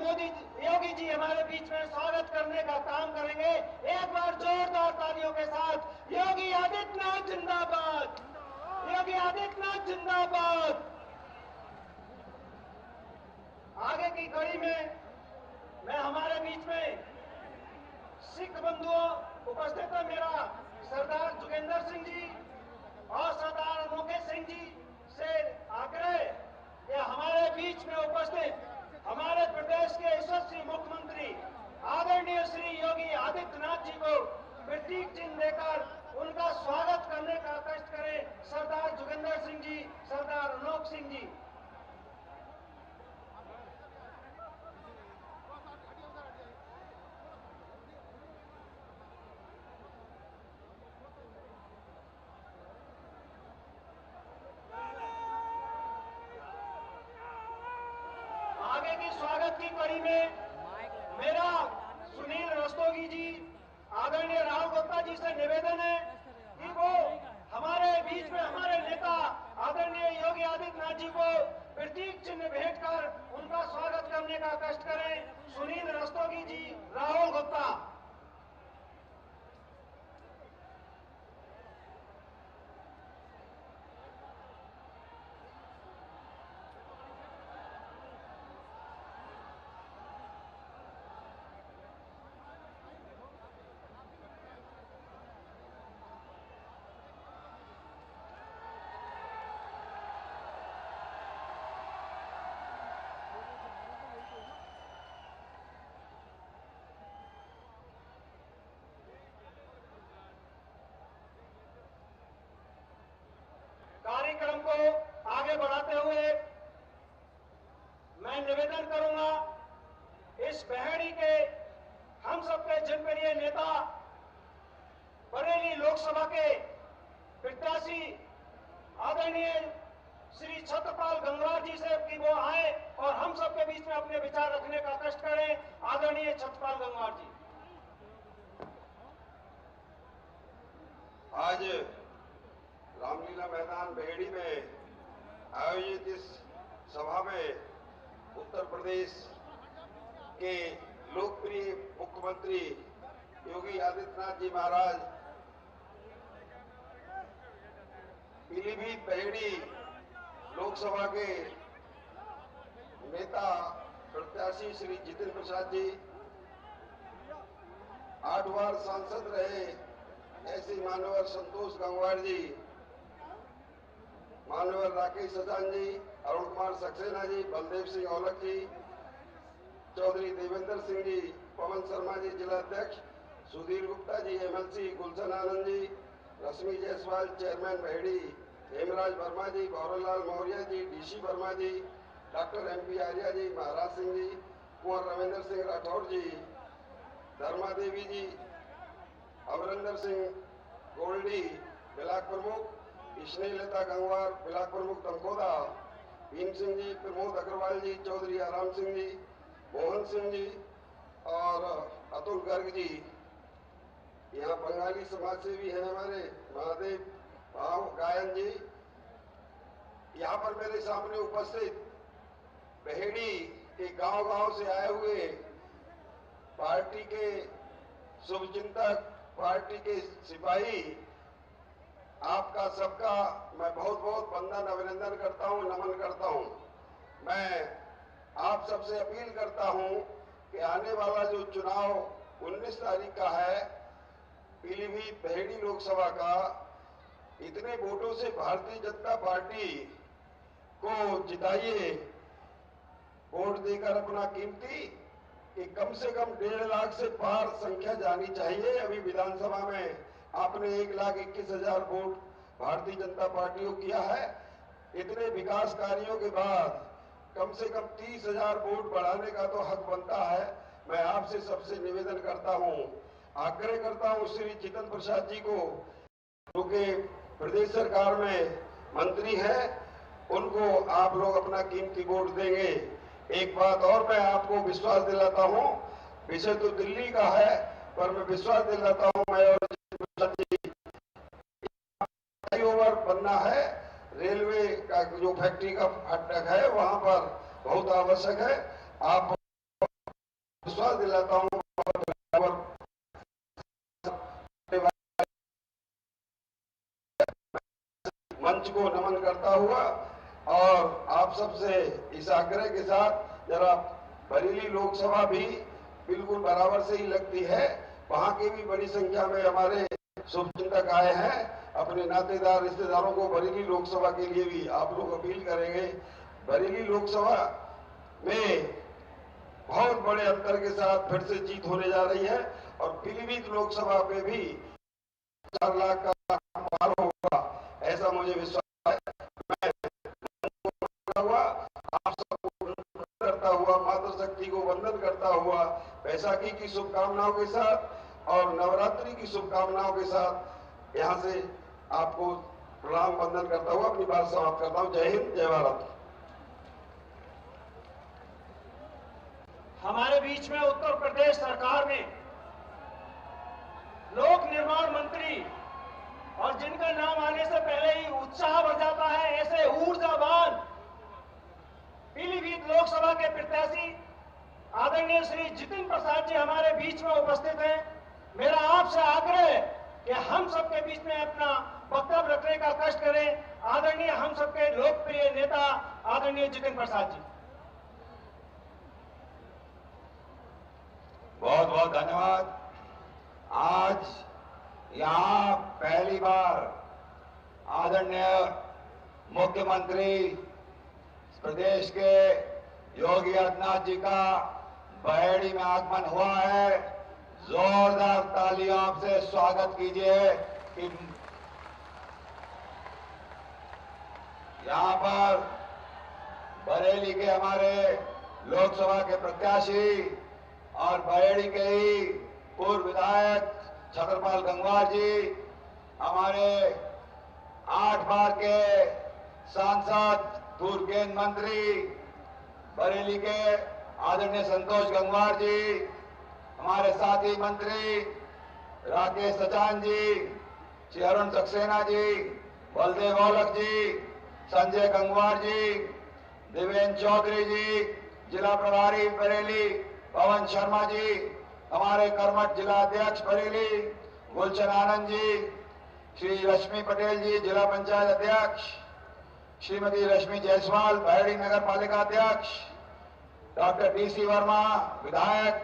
योगी जी हमारे बीच में स्वागत करने का काम करेंगे। एक बार जोरदार तालियों के साथ योगी आदित्यनाथ जिंदाबाद, योगी आदित्यनाथ जिंदाबाद। आगे की कड़ी में मैं हमारे बीच में सिख बंधुओं उपस्थित है मेरा सरदार जोगेंद्र सिंह जी और सरदार अनोखे सिंह जी से आग्रह कि हमारे बीच में उपस्थित हमारे प्रदेश के यशस्वी मुख्यमंत्री आदरणीय श्री योगी आदित्यनाथ जी को प्रतीक चिन्ह देकर उनका स्वागत करने का कष्ट करें। सरदार जोगेंद्र सिंह जी, सरदार अनोख सिंह जी। आगे की स्वागत की कड़ी में मेरा सुनील रस्तोगी जी, आदरणीय राहुल गुप्ता जी से निवेदन है कि वो हमारे बीच में हमारे नेता आदरणीय योगी आदित्यनाथ जी को प्रतीक चिन्ह भेंट कर उनका स्वागत करने का कष्ट करें। सुनील रस्तोगी जी, राहुल गुप्ता। कार्यक्रम को आगे बढ़ाते हुए मैं निवेदन करूंगा, इस बहेड़ी के हम सबके जनप्रिय नेता बरेली लोकसभा के प्रत्याशी आदरणीय श्री छत्रपाल गंगवार जी से कि वो आए और हम सबके बीच में अपने विचार रखने का कष्ट करें। आदरणीय छत्रपाल गंगवार जी। आज रामलीला मैदान बहेड़ी में आयोजित इस सभा में उत्तर प्रदेश के लोकप्रिय मुख्यमंत्री योगी आदित्यनाथ जी महाराज, पीलीभीत बहेड़ी लोकसभा के नेता प्रत्याशी श्री जितेंद्र प्रसाद जी, 8 बार सांसद रहे ऐसे मान्यवर संतोष गंगवार जी, मान्यवर राकेश सजान जी, अरुण कुमार सक्सेना जी, बलदेव सिंह औलख जी, चौधरी देवेंद्र सिंह जी, पवन शर्मा जी जिला अध्यक्ष, सुधीर गुप्ता जी एमएलसी, गुलशन आनंद जी, रश्मि जायसवाल चेयरमैन बहेड़ी, हेमराज वर्मा जी, गौरवलाल मौर्य जी, डीसी वर्मा जी, डॉक्टर एमपी आर्या जी, महाराज सिंह जी, कुंवर रविंद्र सिंह राठौर जी, धर्मा देवी जी, अमरिंदर सिंह गोल्डी ब्लाक प्रमुख, स्नेहलता गंगवार ब्लाक प्रमुख तमकोदा, भीम सिंह जी, प्रमोद अग्रवाल जी, चौधरी आराम सिंह जी, मोहन सिंह जी और अतुल गर्ग जी। यहाँ बंगाली समाज से भी हैं हमारे महादेव भाव गायन जी। यहाँ पर मेरे सामने उपस्थित बहेड़ी के गांव-गांव से आए हुए पार्टी के शुभचिंतक, पार्टी के सिपाही, आपका सबका मैं बहुत बहुत वंदन अभिनंदन करता हूं, नमन करता हूं। मैं आप सबसे अपील करता हूं कि आने वाला जो चुनाव 19 तारीख का है पीलीभीत बहेड़ी लोकसभा का, इतने वोटों से भारतीय जनता पार्टी को जिताइए। वोट देकर अपना कीमती कि कम से कम 1.5 लाख से पार संख्या जानी चाहिए। अभी विधानसभा में आपने 1,21,000 वोट भारतीय जनता पार्टी को किया है। इतने विकास कार्यों के बाद कम से कम 30,000 वोट बढ़ाने का तो हक बनता है। मैं आपसे सबसे निवेदन करता हूं, आग्रह करता हूं श्री जितेंद्र प्रसाद जी को, जो कि प्रदेश सरकार में मंत्री है, उनको आप लोग अपना कीमती वोट देंगे। एक बात और मैं आपको विश्वास दिलाता हूं, विषय तो दिल्ली का है पर मैं विश्वास दिलाता हूं, मैं और फ्लाईओवर बनना है, रेलवे का जो फैक्ट्री का फाटक है वहां पर बहुत आवश्यक है। आप मंच को नमन करता हुआ और आप सबसे इस आग्रह के साथ जरा बरेली लोकसभा भी बिल्कुल बराबर से ही लगती है, वहां की भी बड़ी संख्या में हमारे शुभचिंतक आए हैं। अपने नातेदार रिश्तेदारों को बरेली लोकसभा के लिए भी आप लोग अपील करेंगे। बरेली लोकसभा में बहुत बड़े अंतर के साथ फिर से जीत होने जा रही है और पीलीभीत लोकसभा पे भी 4 लाख का पार होगा, ऐसा मुझे विश्वास है। मैं हुआ आप सबको करता हुआ, मातृशक्ति को वंदन करता हुआ, बैसाखी की शुभकामनाओं के साथ और नवरात्रि की शुभकामनाओं के साथ यहां से आपको प्रणाम वंदन करता हुआ अपनी बात समाप्त करता हूं। जय हिंद, जय भारत। हमारे बीच में उत्तर प्रदेश सरकार ने लोक निर्माण मंत्री और जिनका नाम आने से पहले ही उत्साह बढ़ जाता है, ऐसे ऊर्जावान पीलीभीत लोकसभा के प्रत्याशी आदरणीय श्री जितिन प्रसाद जी हमारे बीच में उपस्थित हैं। मेरा आपसे आग्रह है कि हम सबके बीच में अपना वक्तव्य रखने का कष्ट करें। आदरणीय हम सबके लोकप्रिय नेता आदरणीय जितिन प्रसाद जी। बहुत बहुत धन्यवाद। आज यहाँ पहली बार आदरणीय मुख्यमंत्री प्रदेश के योगी आदित्यनाथ जी का बहेड़ी में आगमन हुआ है। जोरदार तालियों से स्वागत कीजिए कि यहाँ पर बरेली के हमारे लोकसभा के प्रत्याशी और बहेड़ी के ही पूर्व विधायक छतरपाल गंगवार जी, हमारे 8 बार के सांसद पूर्व केंद्र मंत्री बरेली के आदरणीय संतोष गंगवार जी, हमारे साथी मंत्री राकेश सचान जी, श्री अरुण सक्सेना जी, बलदेव औलख जी, संजय गंगवार जी, देवेंद्र चौधरी जी, जिला प्रभारी बरेली पवन शर्मा जी, हमारे कर्मठ जिला अध्यक्ष बरेली गुलशन आनंद जी, श्री रश्मि पटेल जी, जिला पंचायत अध्यक्ष, श्रीमती रश्मि जायसवाल बहेड़ी नगर पालिका अध्यक्ष, डॉक्टर डीसी वर्मा विधायक,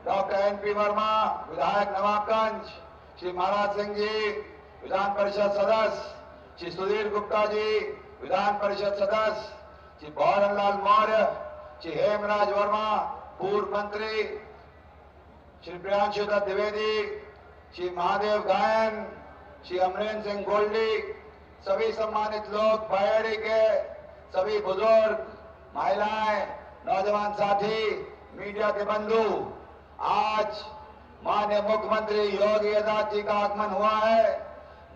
डॉक्टर एनपी वर्मा विधायक नवाबगंज, श्री महाराज सिंह जी विधान परिषद सदस्य, श्री सुधीर गुप्ता जी विधान परिषद सदस्य, श्री भौरन लाल मौर्य, श्री हेमराज वर्मा पूर्व मंत्री, श्री प्रियांशु दत्त द्विवेदी, श्री महादेव गायन, श्री अमरेंद्र सिंह गोल्डी, सभी सम्मानित लोग, बहेड़ी के सभी बुजुर्ग, महिलाएं, नौजवान साथी, मीडिया के बंधु, आज माननीय मुख्यमंत्री योगी आदित्यनाथ जी का आगमन हुआ है,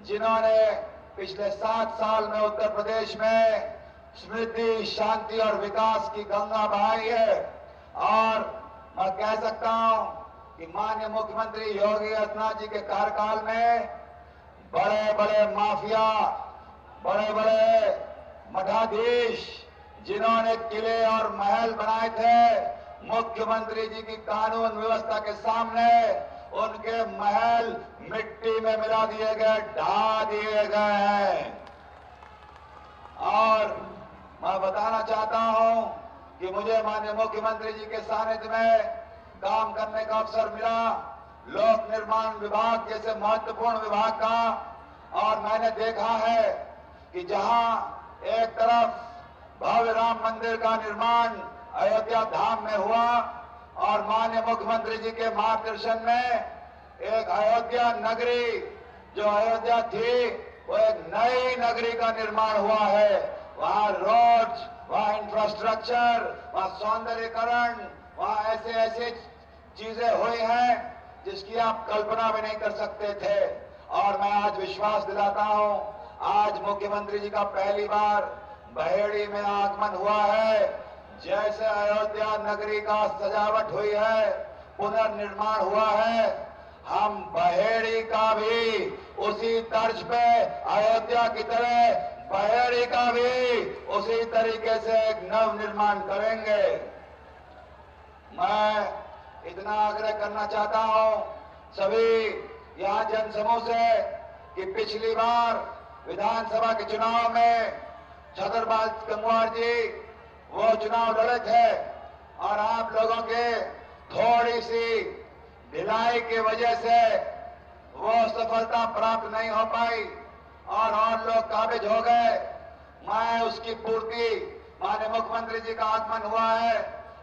जिन्होंने पिछले 7 साल में उत्तर प्रदेश में समृद्धि, शांति और विकास की गंगा बहाई है। और मैं कह सकता हूं कि माननीय मुख्यमंत्री योगी आदित्यनाथ जी के कार्यकाल में बड़े बड़े माफिया, बड़े बड़े मठाधीश, जिन्होंने किले और महल बनाए थे, मुख्यमंत्री जी की कानून व्यवस्था के सामने उनके महल मिट्टी में मिला दिए गए, ढा दिए गए हैं। और मैं बताना चाहता हूं कि मुझे माननीय मुख्यमंत्री जी के सानिध्य में काम करने का अवसर मिला, लोक निर्माण विभाग जैसे महत्वपूर्ण विभाग का, और मैंने देखा है कि जहां एक तरफ भव्य राम मंदिर का निर्माण अयोध्या धाम में हुआ और माननीय मुख्यमंत्री जी के मार्गदर्शन में एक अयोध्या नगरी, जो अयोध्या थी वो एक नई नगरी का निर्माण हुआ है। वहां रोड्स, वहां इंफ्रास्ट्रक्चर, वहां सौंदर्यीकरण, वहां ऐसे ऐसे चीजें हुई हैं जिसकी आप कल्पना भी नहीं कर सकते थे। और मैं आज विश्वास दिलाता हूं, आज मुख्यमंत्री जी का पहली बार बहेड़ी में आगमन हुआ है। जैसे अयोध्या नगरी का सजावट हुई है, पुनर्निर्माण हुआ है, हम बहेड़ी का भी उसी तर्ज पे अयोध्या की तरह बहेड़ी का भी उसी तरीके से एक नव निर्माण करेंगे। मैं इतना आग्रह करना चाहता हूं सभी यहाँ जनसमूह से कि पिछली बार विधानसभा के चुनाव में छतरपाल गंगवार जी वो चुनाव लड़े थे और आप लोगों के थोड़ी सी ढिलाई की वजह से वो सफलता प्राप्त नहीं हो पाई और लोग काबिज हो गए। मैं उसकी पूर्ति, माननीय मुख्यमंत्री जी का आगमन हुआ है,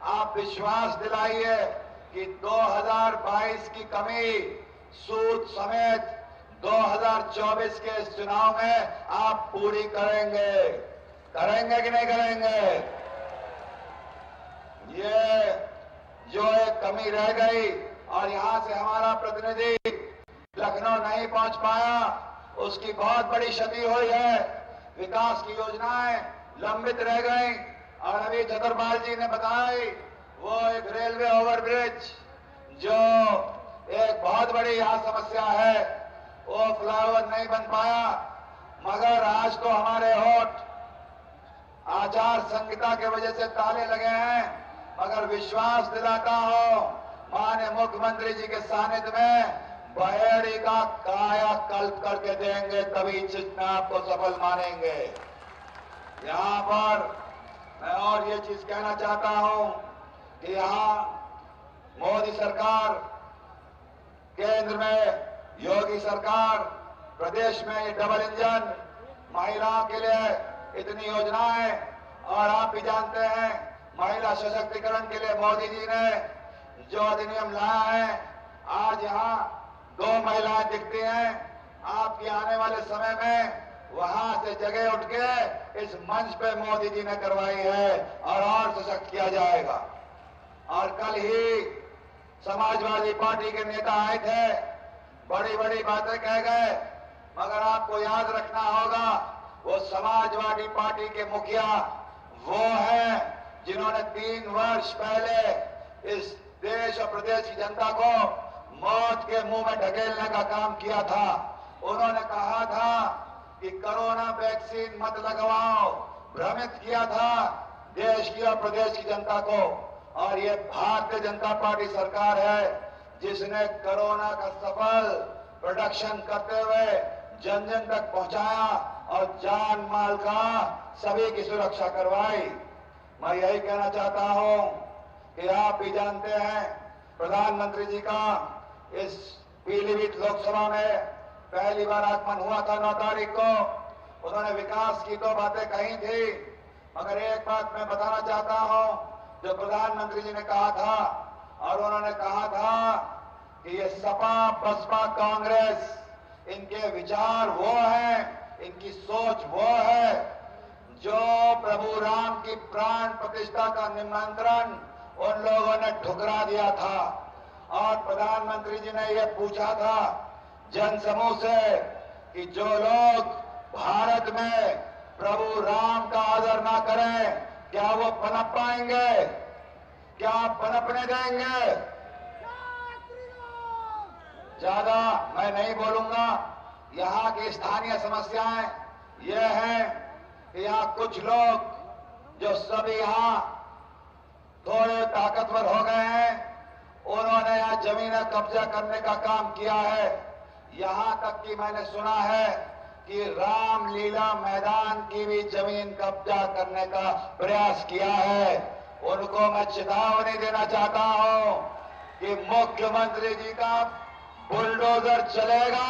आप विश्वास दिलाइए कि 2022 की कमी सूद समेत 2024 के इस चुनाव में आप पूरी करेंगे। करेंगे कि नहीं करेंगे? ये जो एक कमी रह गई और यहां से हमारा प्रतिनिधि लखनऊ नहीं पहुंच पाया, उसकी बहुत बड़ी क्षति हुई है। विकास की योजनाएं लंबित रह गई और अभी छतरपाल जी ने बताई वो एक रेलवे ओवरब्रिज जो एक बहुत बड़ी यहाँ समस्या है, वो फ्लाईओवर नहीं बन पाया। मगर आज तो हमारे होठ आचार संहिता की वजह से ताले लगे हैं, मगर विश्वास दिलाता हूं माननीय मुख्यमंत्री जी के सानिध्य में बहेड़ी का कायाकल्प करके देंगे, तभी में आपको सफल मानेंगे। यहाँ पर मैं और ये चीज कहना चाहता हूं कि यहाँ मोदी सरकार, केंद्र में योगी सरकार, प्रदेश में ये डबल इंजन, महिलाओं के लिए इतनी योजनाएं, और आप भी जानते हैं महिला सशक्तिकरण के लिए मोदी जी ने जो अधिनियम लाया है। आज यहाँ 2 महिलाएं दिखती हैं, आपके आने वाले समय में वहां से जगह उठ के इस मंच पे मोदी जी ने करवाई है और सशक्त किया जाएगा। और कल ही समाजवादी पार्टी के नेता आए थे, बड़ी बड़ी बातें कह गए, मगर आपको याद रखना होगा वो समाजवादी पार्टी के मुखिया वो हैं जिन्होंने 3 वर्ष पहले इस देश और प्रदेश की जनता को मौत के मुंह में ढकेलने का काम किया था। उन्होंने कहा था कि कोरोना वैक्सीन मत लगवाओ, भ्रमित किया था देश की और प्रदेश की जनता को। और ये भारतीय जनता पार्टी सरकार है जिसने कोरोना का सफल प्रोडक्शन करते हुए जन जन तक पहुंचाया और जान माल का सभी की सुरक्षा करवाई। मैं यही कहना चाहता हूं कि आप भी जानते हैं प्रधानमंत्री जी का इस पीलीभीत लोकसभा में पहली बार आगमन हुआ था 9 तारीख को। उन्होंने विकास की तो बातें कही थी, मगर एक बात मैं बताना चाहता हूं जो प्रधानमंत्री जी ने कहा था, और उन्होंने कहा था कि ये सपा बसपा कांग्रेस इनके विचार वो हैं, इनकी सोच वो है जो प्रभु राम की प्राण प्रतिष्ठा का निमंत्रण उन लोगों ने ठुकरा दिया था। और प्रधानमंत्री जी ने यह पूछा था जनसमूह से कि जो लोग भारत में प्रभु राम का आदर ना करें क्या वो पनप पाएंगे? क्या पनपने देंगे? ज्यादा मैं नहीं बोलूंगा। यहाँ की स्थानीय समस्याएं ये हैं कि यहाँ कुछ लोग जो सभी यहाँ थोड़े ताकतवर हो गए हैं, उन्होंने यहाँ जमीनें कब्जा करने का काम किया है। यहाँ तक कि मैंने सुना है कि रामलीला मैदान की भी जमीन कब्जा करने का प्रयास किया है। उनको मैं चेतावनी देना चाहता हूं कि मुख्यमंत्री जी का बुलडोजर चलेगा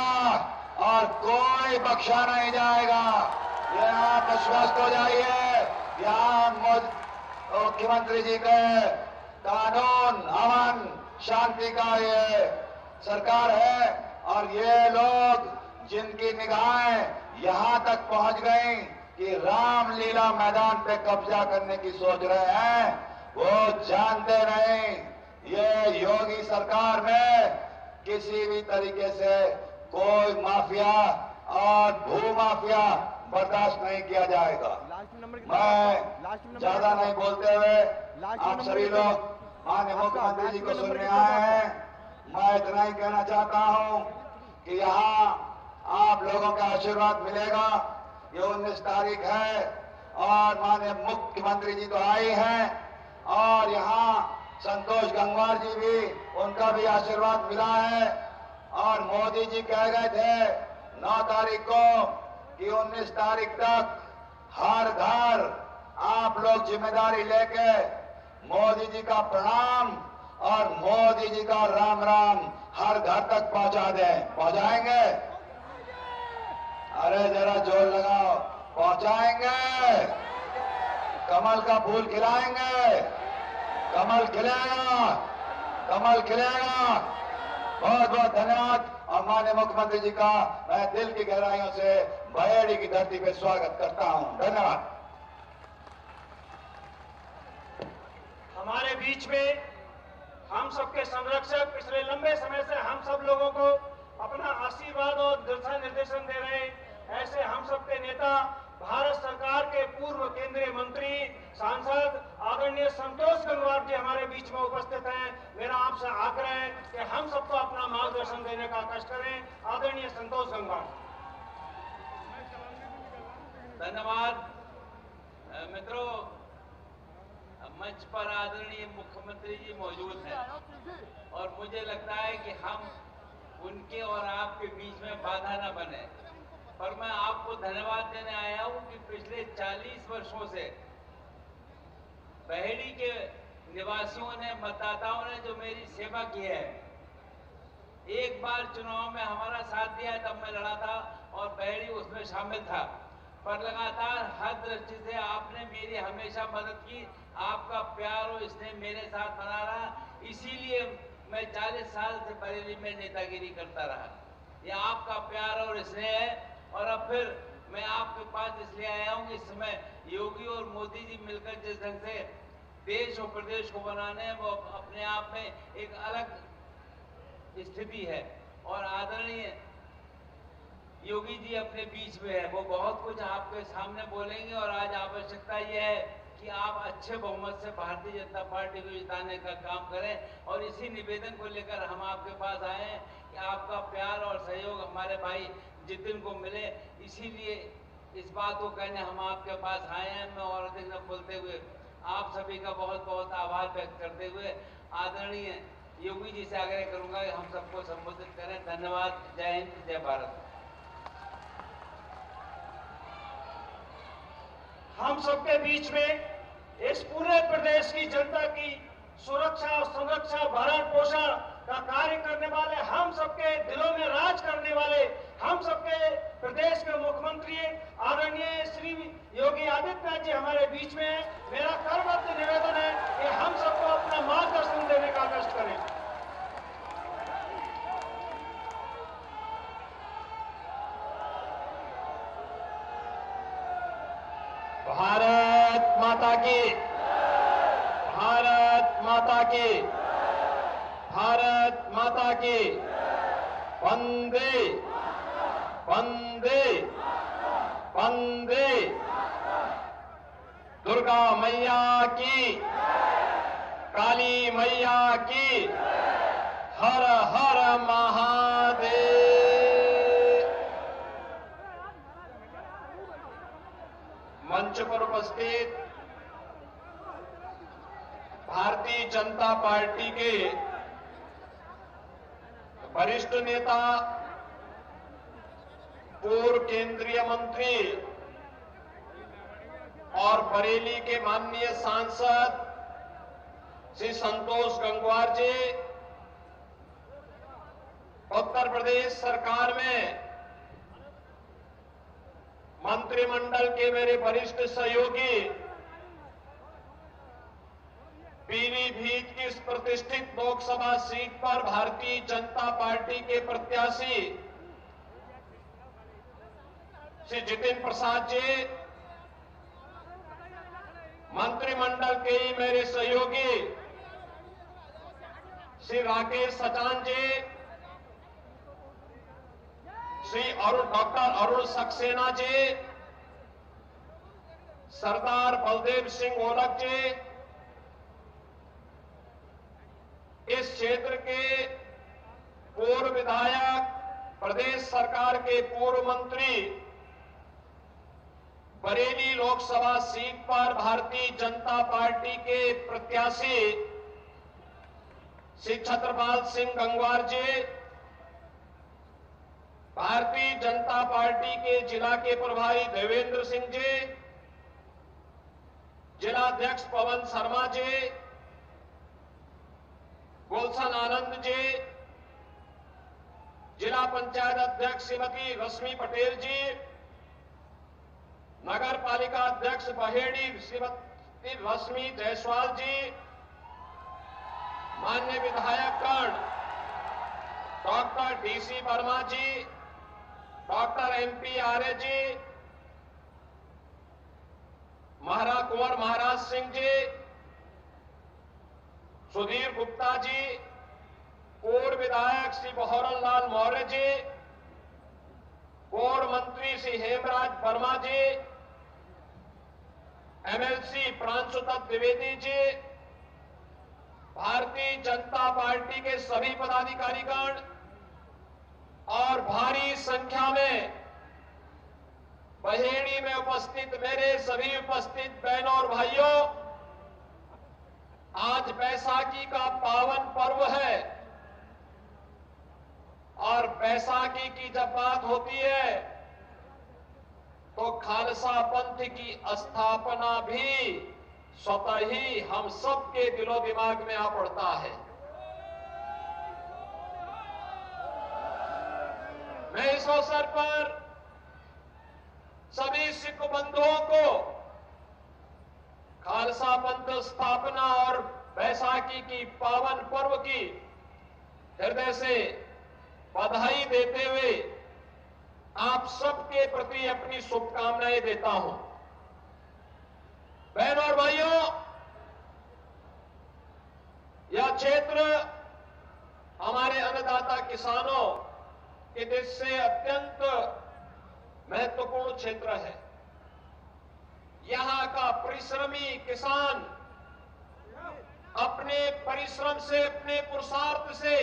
और कोई बख्शा नहीं जाएगा। ये आप आश्वस्त हो जाइए। यहाँ मुख्यमंत्री जी के कानून, अमन, शांति का ये सरकार है, और ये लोग जिनकी निगाहें यहां तक पहुंच गई कि रामलीला मैदान पे कब्जा करने की सोच रहे हैं, वो जानते नहीं ये योगी सरकार में किसी भी तरीके से कोई माफिया और भू माफिया बर्दाश्त नहीं किया जाएगा। मैं ज्यादा नहीं बोलते हुए आप सभी लोग माननीय मुख्यमंत्री जी को सुनने आए हैं। मैं इतना ही कहना चाहता हूं कि यहाँ आप लोगों का आशीर्वाद मिलेगा। ये 19 तारीख है और माननीय मुख्यमंत्री जी तो आए हैं, और यहाँ संतोष गंगवार जी भी, उनका भी आशीर्वाद मिला है। और मोदी जी कह गए थे 9 तारीख को कि 19 तारीख तक हर घर आप लोग जिम्मेदारी लेके मोदी जी का प्रणाम और मोदी जी का राम राम हर घर तक पहुंचा दें। पहुंचाएंगे? अरे जरा जोर लगाओ, पहुंचाएंगे? कमल का फूल खिलाएंगे? कमल खिलेगा, कमल खिलेगा। बहुत बहुत धन्यवाद। और माननीय मुख्यमंत्री जी का मैं दिल की गहराइयों से बहेड़ी की धरती पे स्वागत करता हूं। धन्यवाद। हमारे बीच में हम सबके संरक्षक पिछले लंबे समय से हम सब लोगों को अपना आशीर्वाद और दिशा निर्देशन दे रहे ऐसे हम सबके नेता भारत सरकार के पूर्व केंद्रीय मंत्री सांसद आदरणीय संतोष गंगवार जी हमारे बीच में उपस्थित हैं। मेरा आपसे आग्रह है कि हम सबको अपना मार्गदर्शन देने का कष्ट करें। आदरणीय संतोष गंगवार। धन्यवाद मित्रों। मंच पर आदरणीय मुख्यमंत्री जी मौजूद हैं और मुझे लगता है कि हम उनके और आपके बीच में बाधा न बने, पर मैं आपको धन्यवाद देने आया हूं कि पिछले 40 वर्षों से बहेड़ी के निवासियों ने, मतदाताओं ने जो मेरी सेवा की है, एक बार चुनाव में हमारा साथ दिया तब मैं लड़ा था और बहेड़ी उसमें शामिल था, पर लगातार हर दृष्टि से आपने मेरी हमेशा मदद की। आपका प्यार और स्नेह मेरे साथ बना रहा, इसीलिए मैं 40 साल से बरेली में नेतागिरी करता रहा। ये आपका प्यार और स्नेह है। और अब फिर मैं आपके पास इसलिए आया हूं कि इस समय योगी और मोदी जी मिलकर जिस ढंग से देश और प्रदेश को बनाने हैं, वो अपने आप में एक अलग स्थिति है। और आदरणीय योगी जी अपने बीच में है, वो बहुत कुछ आपके सामने बोलेंगे। और आज आवश्यकता यह है कि आप अच्छे बहुमत से भारतीय जनता पार्टी को जिताने का काम करें। और इसी निवेदन को लेकर हम आपके पास आए हैं कि आपका प्यार और सहयोग हमारे भाई जितिन को मिले, इसीलिए इस बात को कहने हम आपके पास आए हैं। मैं और अधिक न बोलते हुए आप सभी का बहुत बहुत आभार व्यक्त करते हुए आदरणीय योगी जी से आग्रह करूंगा कि हम सबको संबोधित करें। धन्यवाद। जय हिंद, जय भारत। हम सबके बीच में इस पूरे प्रदेश की जनता की सुरक्षा और संरक्षा, भरण पोषण का कार्य करने वाले, हम सबके दिलों में राज करने वाले, हम सबके प्रदेश के मुख्यमंत्री आदरणीय श्री योगी आदित्यनाथ जी हमारे बीच में हैं। मेरा करबद्ध निवेदन है कि हम सबको अपना मार्गदर्शन देने का कष्ट करें। भारत माता की, भारत माता की, भारत माता की। वंदे वंदे वंदे। दुर्गा मैया की, काली मैया की। हर हर महादेव। मंच पर उपस्थित भारतीय जनता पार्टी के वरिष्ठ नेता, पूर्व केंद्रीय मंत्री और बरेली के माननीय सांसद श्री संतोष गंगवार जी, उत्तर प्रदेश सरकार में मंत्रिमंडल के मेरे वरिष्ठ सहयोगी, पीलीभीत की इस प्रतिष्ठित लोकसभा सीट पर भारतीय जनता पार्टी के प्रत्याशी श्री जितिन प्रसाद जी, मंत्रिमंडल के ही मेरे सहयोगी श्री राकेश सचान जी, श्री डॉक्टर अरुण सक्सेना जी, सरदार बलदेव सिंह ओलख जी, इस क्षेत्र के पूर्व विधायक, प्रदेश सरकार के पूर्व मंत्री, बरेली लोकसभा सीट पर भारतीय जनता पार्टी के प्रत्याशी श्री छत्रपाल सिंह गंगवार जी, भारतीय जनता जनता पार्टी के जिला के प्रभारी देवेंद्र सिंह जी, जिलाध्यक्ष पवन शर्मा जी, गुलशन आनंद जी, जिला पंचायत अध्यक्ष श्रीमती रश्मि पटेल जी, नगर पालिका अध्यक्ष बहेड़ी श्रीमती रश्मि जायसवाल जी, माननीय विधायकगण डॉक्टर डीसी वर्मा जी, डॉक्टर एमपी आर्य जी, कुंवर महाराज सिंह जी, सुधीर गुप्ता जी, पूर्व विधायक श्री बहरन लाल मौर्य जी, पूर्व मंत्री श्री हेमराज वर्मा जी, एमएलसी प्रांशुदत्त द्विवेदी जी, भारतीय जनता पार्टी के सभी पदाधिकारीगण और भारी संख्या में बहेड़ी में उपस्थित मेरे सभी उपस्थित बहनों और भाइयों, आज बैसाखी का पावन पर्व है और बैसाखी की जब बात होती है तो खालसा पंथ की स्थापना भी स्वतः ही हम सबके दिलो दिमाग में आ पड़ता है। मैं इस अवसर पर सभी सिख बंधुओं को खालसा पंथ स्थापना और बैसाखी की पावन पर्व की हृदय से बधाई देते हुए आप सबके प्रति अपनी शुभकामनाएं देता हूं। बहनों और भाइयों, यह क्षेत्र हमारे अन्नदाता किसानों के देश से अत्यंत महत्वपूर्ण क्षेत्र है। यहां का परिश्रमी किसान अपने परिश्रम से, अपने पुरुषार्थ से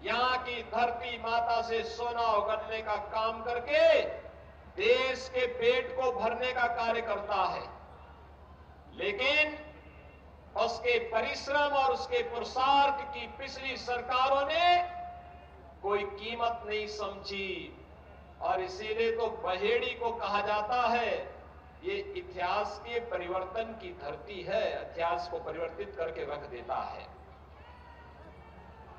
यहां की धरती माता से सोना उगलने का काम करके देश के पेट को भरने का कार्य करता है, लेकिन उसके परिश्रम और उसके पुरुषार्थ की पिछली सरकारों ने कोई कीमत नहीं समझी और इसीलिए तो बहेड़ी को कहा जाता है ये इतिहास के परिवर्तन की धरती है, इतिहास को परिवर्तित करके रख देता है।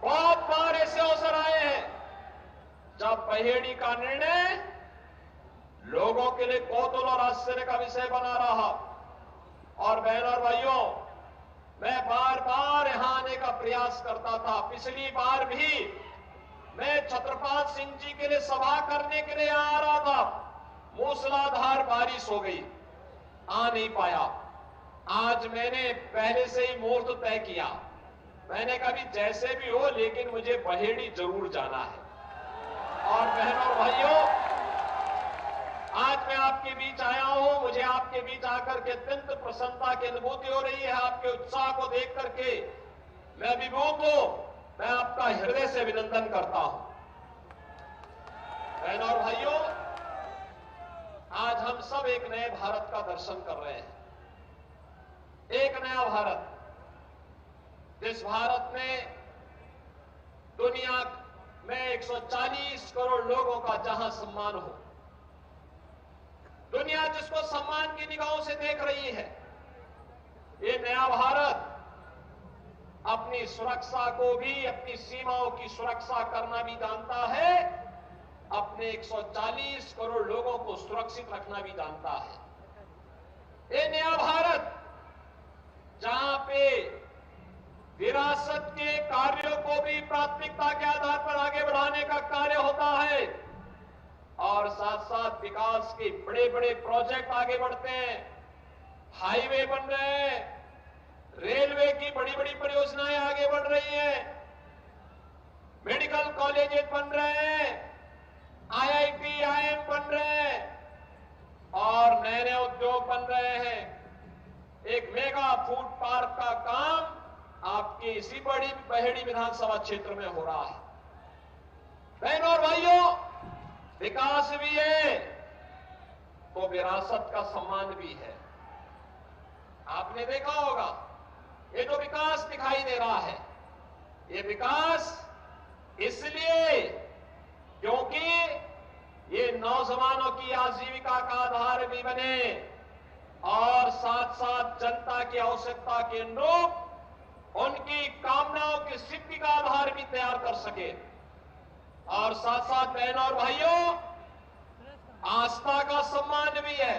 बहुत बार ऐसे अवसर आए हैं जब बहेड़ी का निर्णय लोगों के लिए कौतूहल और आश्चर्य का विषय बना रहा। और बहनों और भाइयों, मैं बार बार यहां आने का प्रयास करता था। पिछली बार भी मैं छत्रपाल सिंह जी के लिए सभा करने के लिए आ रहा था, मूसलाधार बारिश हो गई, आ नहीं पाया। आज मैंने पहले से ही मुहूर्त तय किया, मैंने कहा भी जैसे भी हो लेकिन मुझे बहेड़ी जरूर जाना है। और बहनों और भाइयों, आज मैं आपके बीच आया हूं, मुझे आपके बीच आकर के अत्यंत प्रसन्नता की अनुभूति हो रही है। आपके उत्साह को देख करके मैं अभिभूत हूं, मैं आपका हृदय से अभिनंदन करता हूं। बहनों और भाइयों, आज हम सब एक नए भारत का दर्शन कर रहे हैं। एक नया भारत, जिस भारत में दुनिया में 140 करोड़ लोगों का जहां सम्मान हो, दुनिया जिसको सम्मान की निगाहों से देख रही है। ये नया भारत अपनी सुरक्षा को भी, अपनी सीमाओं की सुरक्षा करना भी जानता है, अपने 140 करोड़ लोगों को सुरक्षित रखना भी जानता है। ये नया भारत जहां पे विरासत के कार्यों को भी प्राथमिकता के आधार पर आगे बढ़ाने का कार्य होता है और साथ साथ विकास के बड़े बड़े प्रोजेक्ट आगे बढ़ते हैं। हाईवे बन रहे हैं, रेलवे की बड़ी बड़ी परियोजनाएं आगे बढ़ रही हैं, मेडिकल कॉलेजेस बन रहे हैं, आईआईटी, आईआईएम बन रहे हैं और नए नए उद्योग बन रहे हैं। एक मेगा फूड पार्क का काम आपके इसी बड़ी बहेड़ी विधानसभा क्षेत्र में हो रहा है। बहनों और भाइयों, विकास भी है तो विरासत का सम्मान भी है। आपने देखा होगा ये जो विकास दिखाई दे रहा है, ये विकास इसलिए क्योंकि आजीविका का आधार भी बने और साथ साथ जनता की आवश्यकता के अनुरूप उनकी कामनाओं की सिद्धि का आधार भी तैयार कर सके। और साथ साथ बहनों और भाइयों, आस्था का सम्मान भी है।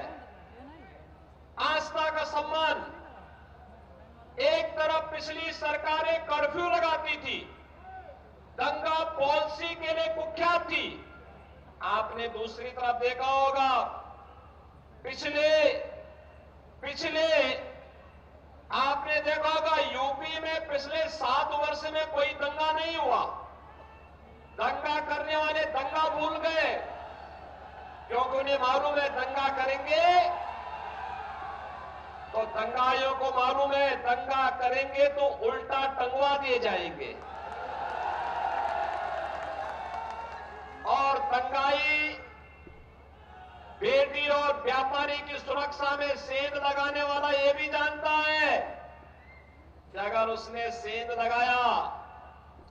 आस्था का सम्मान, एक तरफ पिछली सरकारें कर्फ्यू लगाती थी, दंगा पॉलिसी के लिए कुख्यात थी। आपने दूसरी तरफ देखा होगा, पिछले आपने देखा होगा यूपी में पिछले 7 वर्ष में कोई दंगा नहीं हुआ। दंगा करने वाले दंगा भूल गए, क्योंकि उन्हें मालूम है दंगा करेंगे तो दंगाइयों को मालूम है दंगा करेंगे तो उल्टा टंगवा दिए जाएंगे। और दंगाई बेटी और व्यापारी की सुरक्षा में सेंध लगाने वाला यह भी जानता है कि अगर उसने सेंध लगाया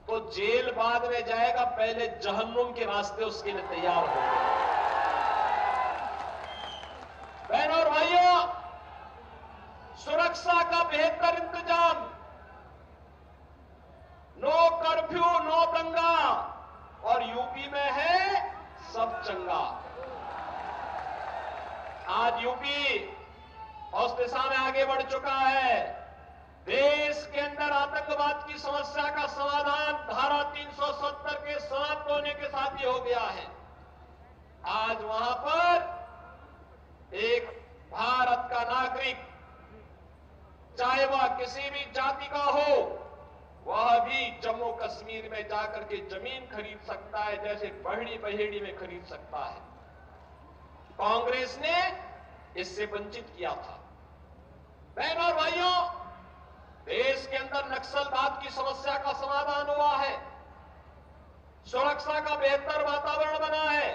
तो जेल बाद में जाएगा, पहले जहन्नुम के रास्ते उसके लिए तैयार होंगे। बहनों और भाइयों, सुरक्षा का बेहतर इंतजाम, नो कर्फ्यू नो दंगा, और यूपी में है सब चंगा। आज यूपी उस दिशा में आगे बढ़ चुका है। देश के अंदर आतंकवाद की समस्या का समाधान धारा 370 के समाप्त होने के साथ ही हो गया है। आज वहां पर एक भारत का नागरिक, चाहे वह किसी भी जाति का हो, वह भी जम्मू कश्मीर में जाकर के जमीन खरीद सकता है, जैसे बहड़ी बहेड़ी में खरीद सकता है। कांग्रेस ने इससे वंचित किया था। बहनों और भाइयों, देश के अंदर नक्सलवाद की समस्या का समाधान हुआ है, सुरक्षा का बेहतर वातावरण बना है,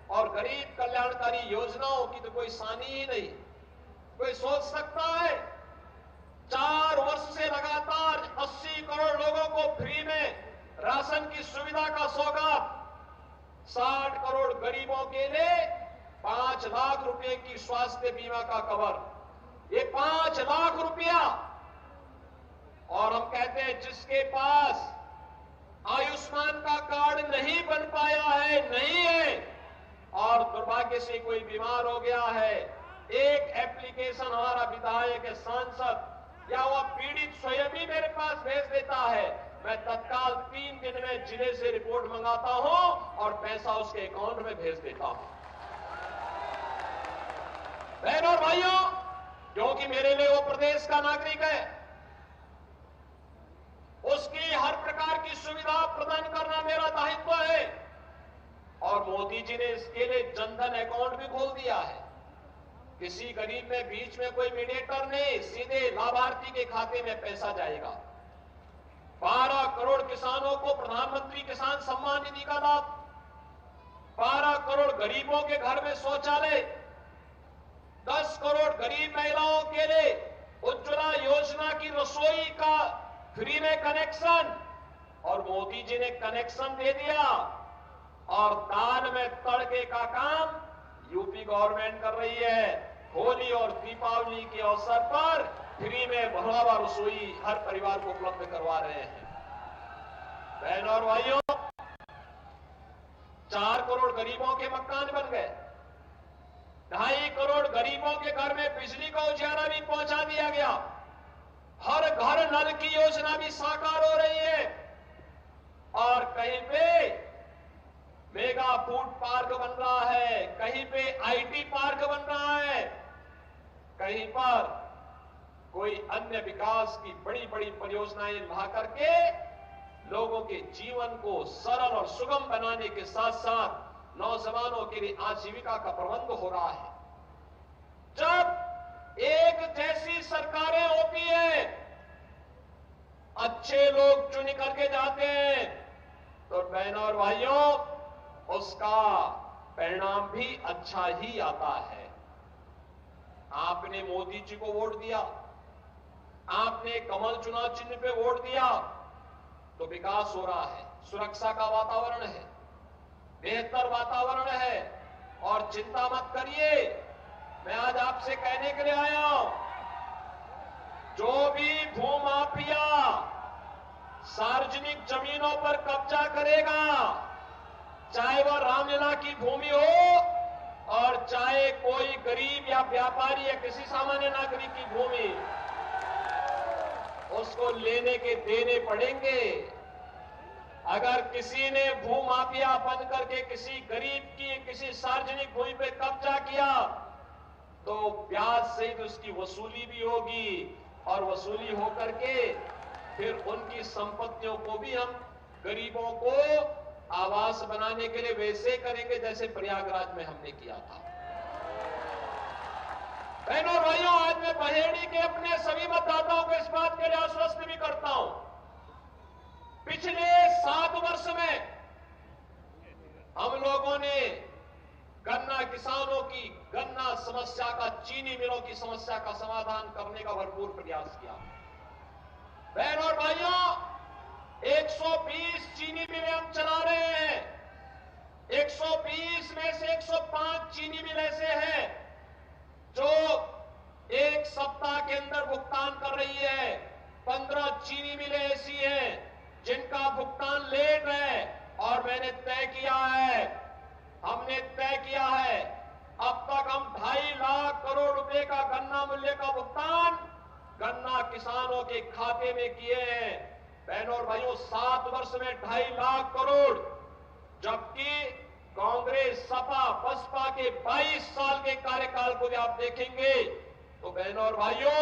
और गरीब कल्याणकारी योजनाओं की तो कोई सानी ही नहीं। कोई सोच सकता है 4 वर्ष से लगातार 80 करोड़ लोगों को फ्री में राशन की सुविधा का सौगात, 60 करोड़ गरीबों के लिए 5 लाख रुपए की स्वास्थ्य बीमा का कवर, ये 5 लाख रुपया। और हम कहते हैं जिसके पास आयुष्मान का कार्ड नहीं बन पाया है, नहीं है, और दुर्भाग्य से कोई बीमार हो गया है, एक एप्लीकेशन हमारा विधायक है, सांसद या वह पीड़ित स्वयं ही मेरे पास भेज देता है, मैं तत्काल 3 दिन में जिले से रिपोर्ट मंगाता हूं और पैसा उसके अकाउंट में भेज देता हूं। बहनों और भाइयों, क्योंकि मेरे लिए वो प्रदेश का नागरिक है, उसकी हर प्रकार की सुविधा प्रदान करना मेरा दायित्व है। और मोदी जी ने इसके लिए जनधन अकाउंट भी खोल दिया है। किसी गरीब में बीच में कोई मीडिएटर नहीं, सीधे लाभार्थी के खाते में पैसा जाएगा। 12 करोड़ किसानों को प्रधानमंत्री किसान सम्मान निधि का लाभ, 12 करोड़ गरीबों के घर में शौचालय, 10 करोड़ गरीब महिलाओं के लिए उज्ज्वला योजना की रसोई का फ्री में कनेक्शन, और मोदी जी ने कनेक्शन दे दिया। और दान में तड़के का काम यूपी गवर्नमेंट कर रही है। होली और दीपावली के अवसर पर फ्री में भरवा रसोई हर परिवार को उपलब्ध करवा रहे हैं। बहनों और भाइयों, 4 करोड़ गरीबों के मकान बन गए, 2.5 करोड़ गरीबों के घर में बिजली का उजाला भी पहुंचा दिया गया, हर घर नल की योजना भी साकार हो रही है। और कहीं पे मेगा फूड पार्क बन रहा है, कहीं पे आईटी पार्क बन रहा है, कहीं पर कोई अन्य विकास की बड़ी बड़ी परियोजनाएं ला करके लोगों के जीवन को सरल और सुगम बनाने के साथ साथ नौजवानों के लिए आजीविका का प्रबंध हो रहा है। जब एक जैसी सरकारें होती हैं, अच्छे लोग चुन करके जाते हैं, तो बहनों और भाइयों, उसका परिणाम भी अच्छा ही आता है। आपने मोदी जी को वोट दिया, आपने कमल चुनाव चिन्ह पे वोट दिया, तो विकास हो रहा है, सुरक्षा का वातावरण है, बेहतर वातावरण है, और चिंता मत करिए, मैं आज आपसे कहने के लिए आया हूं, जो भी भूमाफिया सार्वजनिक जमीनों पर कब्जा करेगा, चाहे वह रामलीला की भूमि हो और चाहे कोई गरीब या व्यापारी या किसी सामान्य नागरिक की भूमि, उसको लेने के देने पड़ेंगे। अगर किसी ने भूमाफिया बन करके किसी गरीब की किसी सार्वजनिक भूमि पे कब्जा किया तो ब्याज सहित उसकी वसूली भी होगी और वसूली होकर के फिर उनकी संपत्तियों को भी हम गरीबों को आवास बनाने के लिए वैसे करेंगे जैसे प्रयागराज में हमने किया था। बहनों और भाइयों, आज मैं बहेड़ी के अपने सभी मतदाताओं को इस बात के लिए आश्वस्त भी करता हूं, पिछले 7 वर्ष में हम लोगों ने गन्ना किसानों की गन्ना समस्या का, चीनी मिलों की समस्या का समाधान करने का भरपूर प्रयास किया। बहनों और भाइयों, 120 चीनी मिलें हम चला रहे हैं। 120 में से 105 चीनी मिल ऐसे हैं जो एक सप्ताह के अंदर भुगतान कर रही है। 15 चीनी मिलें ऐसी हैं जिनका भुगतान लेट है और मैंने तय किया है, हमने तय किया है, अब तक हम 2.5 लाख करोड़ रुपए का गन्ना मूल्य का भुगतान गन्ना किसानों के खाते में किए हैं। बहनों और भाइयों, 7 वर्ष में 2.5 लाख करोड़, जबकि कांग्रेस, सपा, बसपा के 22 साल के कार्यकाल को भी आप देखेंगे तो बहनों और भाइयों,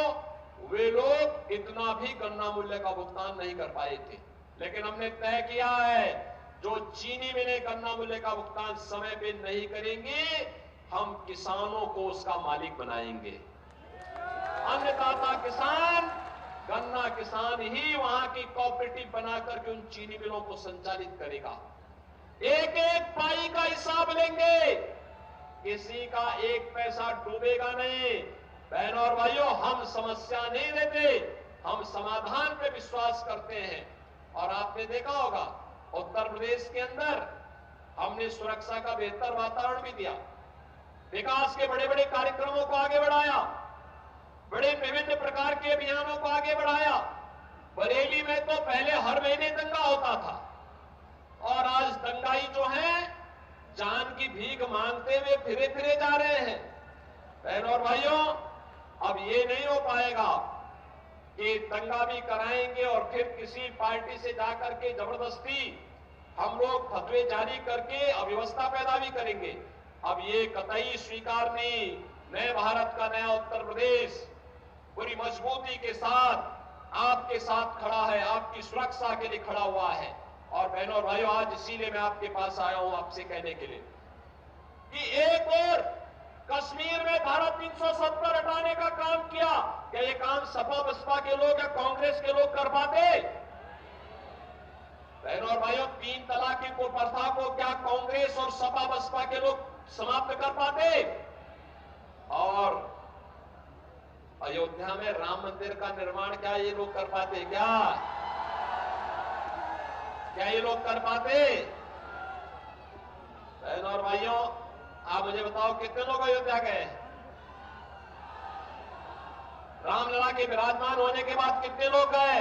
वे लोग इतना भी गन्ना मूल्य का भुगतान नहीं कर पाए थे। लेकिन हमने तय किया है, जो चीनी मिलें गन्ना मूल्य का भुगतान समय पे नहीं करेंगे, हम किसानों को उसका मालिक बनाएंगे। अन्नदाता किसान, गन्ना किसान ही वहां की कोऑपरेटिव बनाकर के उन चीनी मिलों को संचालित करेगा। एक एक पाई का हिसाब लेंगे, किसी का एक पैसा डूबेगा नहीं। बहनों और भाइयों, हम समस्या नहीं देते, हम समाधान पे विश्वास करते हैं। और आपने देखा होगा, उत्तर प्रदेश के अंदर हमने सुरक्षा का बेहतर वातावरण भी दिया, विकास के बड़े बड़े कार्यक्रमों को आगे बढ़ाया, बड़े विभिन्न प्रकार के अभियानों को आगे बढ़ाया। बरेली में तो पहले हर महीने दंगा होता था और आज दंगाई जो है जान की भीख मांगते हुए फिरे फिरे जा रहे हैं। बहनों और भाइयों, अब ये नहीं हो पाएगा कि दंगा भी कराएंगे और फिर किसी पार्टी से जाकर के जबरदस्ती हम लोग फतवे जारी करके अव्यवस्था पैदा भी करेंगे। अब ये कतई स्वीकार नहीं। नए भारत का नया उत्तर प्रदेश पूरी मजबूती के साथ आपके साथ खड़ा है, आपकी सुरक्षा के लिए खड़ा हुआ है। और बहनों और भाइयों, आज इसीलिए मैं आपके पास आया हूं आपसे कहने के लिए कि एक और कश्मीर में धारा 370 हटाने का काम किया, क्या ये काम सपा बसपा के लोग या कांग्रेस के लोग कर पाते? बहनों और भाइयों, 3 तलाक की प्रथा को क्या कांग्रेस और सपा बसपा के लोग समाप्त कर पाते? और अयोध्या में राम मंदिर का निर्माण क्या ये लोग कर पाते? क्या ये लोग कर पाते? बहनों और भाइयों, आप मुझे बताओ कितने लोग अयोध्या गए? रामलला के विराजमान होने के बाद कितने लोग गए?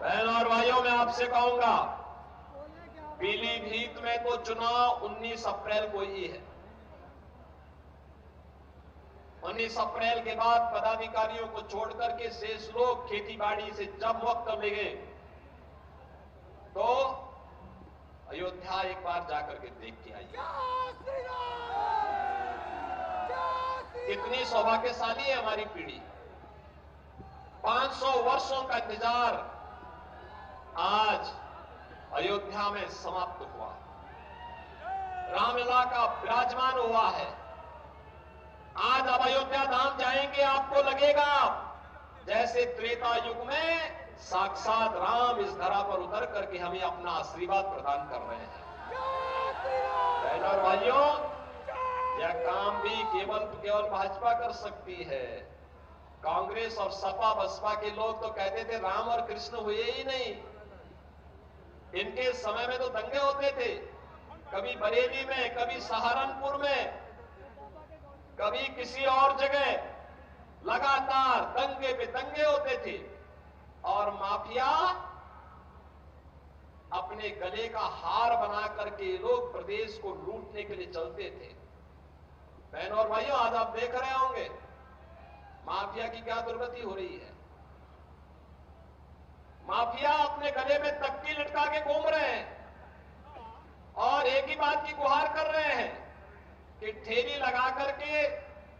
बहनों और भाइयों, मैं आपसे कहूंगा, पीलीभीत में तो चुनाव 19 अप्रैल को ही है। 19 अप्रैल के बाद पदाधिकारियों को छोड़कर के शेष लोग खेतीबाड़ी से जब वक्त मिले तो अयोध्या एक बार जाकर के देख के आइए। कितनी सौभाग्यशाली है हमारी पीढ़ी। 500 वर्षों का इंतजार आज अयोध्या में समाप्त हुआ। रामलला का विराजमान हुआ है। आज आप अयोध्या धाम जाएंगे, आपको लगेगा जैसे त्रेता युग में साक्षात राम इस धरा पर उतर करके हमें अपना आशीर्वाद प्रदान कर रहे हैं। बहनों और भाइयों, यह काम भी केवल भाजपा कर सकती है। कांग्रेस और सपा बसपा के लोग तो कहते थे राम और कृष्ण हुए ही नहीं। इनके समय में तो दंगे होते थे, कभी बरेली में, कभी सहारनपुर में, कभी किसी और जगह लगातार दंगे पे दंगे होते थे और माफिया अपने गले का हार बना करके लोग प्रदेश को लूटने के लिए चलते थे। बहनों और भाइयों, आज आप देख रहे होंगे माफिया की क्या दुर्गति हो रही है। माफिया अपने गले में तख्ती लटका के घूम रहे हैं और एक ही बात की गुहार कर रहे हैं कि ठेली लगा करके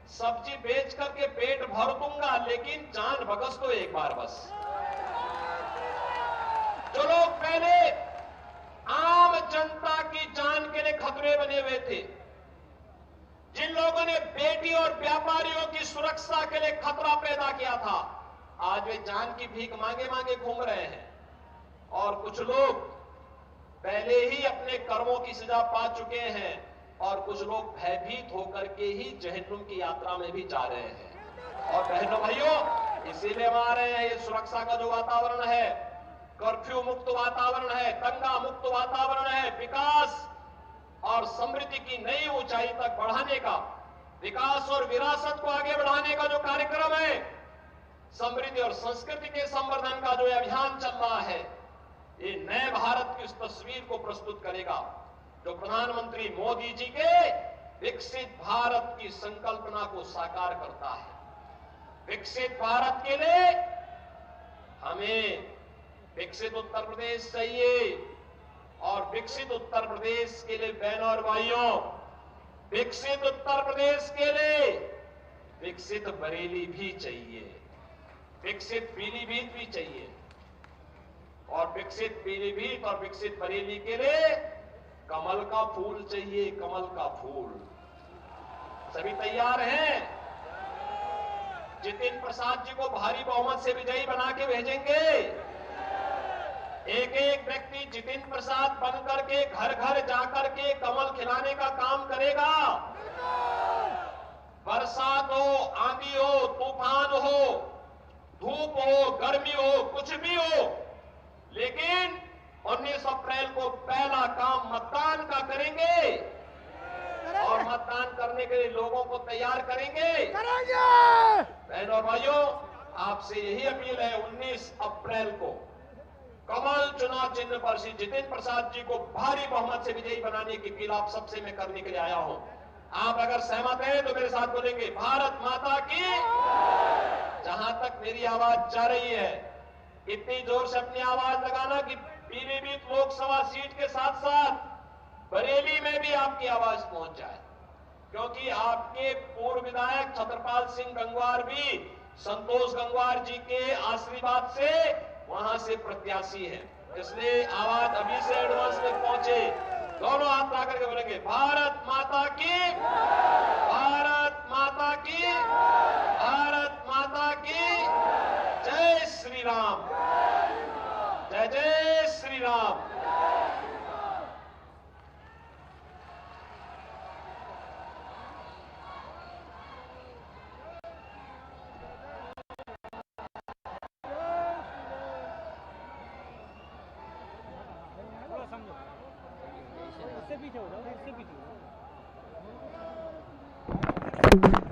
सब्जी बेच करके पेट भर दूंगा, लेकिन जान बख्श दो एक बार बस। जो लोग पहले आम जनता की जान के लिए खतरे बने हुए थे, जिन लोगों ने बेटी और व्यापारियों की सुरक्षा के लिए खतरा पैदा किया था, आज वे जान की भीख मांगे मांगे घूम रहे हैं। और कुछ लोग पहले ही अपने कर्मों की सजा पा चुके हैं और कुछ लोग भयभीत होकर के ही जहन्नुम की यात्रा में भी जा रहे हैं। और बहनों भाइयों, इसीलिए हम आ रहे हैं। ये सुरक्षा का जो वातावरण है, कर्फ्यू मुक्त वातावरण है, दंगा मुक्त वातावरण है, विकास और समृद्धि की नई ऊंचाई तक बढ़ाने का, विकास और विरासत को आगे बढ़ाने का जो कार्यक्रम है, समृद्धि और संस्कृति के संवर्धन का जो अभियान चल रहा है, ये नए भारत की उस तस्वीर को प्रस्तुत करेगा जो प्रधानमंत्री मोदी जी के विकसित भारत की संकल्पना को साकार करता है। विकसित भारत के लिए हमें विकसित उत्तर प्रदेश चाहिए और विकसित उत्तर प्रदेश के लिए बहनों और भाइयों, विकसित उत्तर प्रदेश के लिए विकसित बरेली भी चाहिए, विकसित पीलीभीत भी चाहिए। और विकसित पीलीभीत और विकसित बरेली के लिए कमल का फूल चाहिए, कमल का फूल। सभी तैयार हैं? जितिन प्रसाद जी को भारी बहुमत से विजयी बना के भेजेंगे। एक एक व्यक्ति जितिन प्रसाद बनकर के घर घर जाकर के कमल खिलाने का काम करेगा। बरसात हो, आंधी हो, तूफान हो, धूप हो, गर्मी हो, कुछ भी हो, लेकिन 19 अप्रैल को पहला काम मतदान का करेंगे और मतदान करने के लिए लोगों को तैयार करेंगे। बहनों और भाइयों, आपसे यही अपील है, 19 अप्रैल को कमल चुनाव चिन्ह पर श्री जितिन प्रसाद जी को भारी बहुमत से विजयी बनाने की अपील आप सबसे मैं करने के लिए आया हूं। आप अगर सहमत हैं तो मेरे साथ बोलेंगे भारत माता की। जहां तक मेरी आवाज जा रही है, इतनी जोर से अपनी आवाज लगाना कि पीलीभीत लोकसभा सीट के साथ साथ बरेली में भी आपकी आवाज पहुंच जाए, क्योंकि आपके पूर्व विधायक छत्रपाल सिंह गंगवार भी संतोष गंगवार जी के आशीर्वाद से वहां से प्रत्याशी हैं। इसलिए आवाज अभी से एडवांस में पहुंचे। दोनों हाथ ला करके बोलेंगे भारत माता की, भारत माता की, भारत माता की। जय श्री राम, जय जय श्री राम। इससे पीछे हो जाओ, इससे पीछे हो जाओ।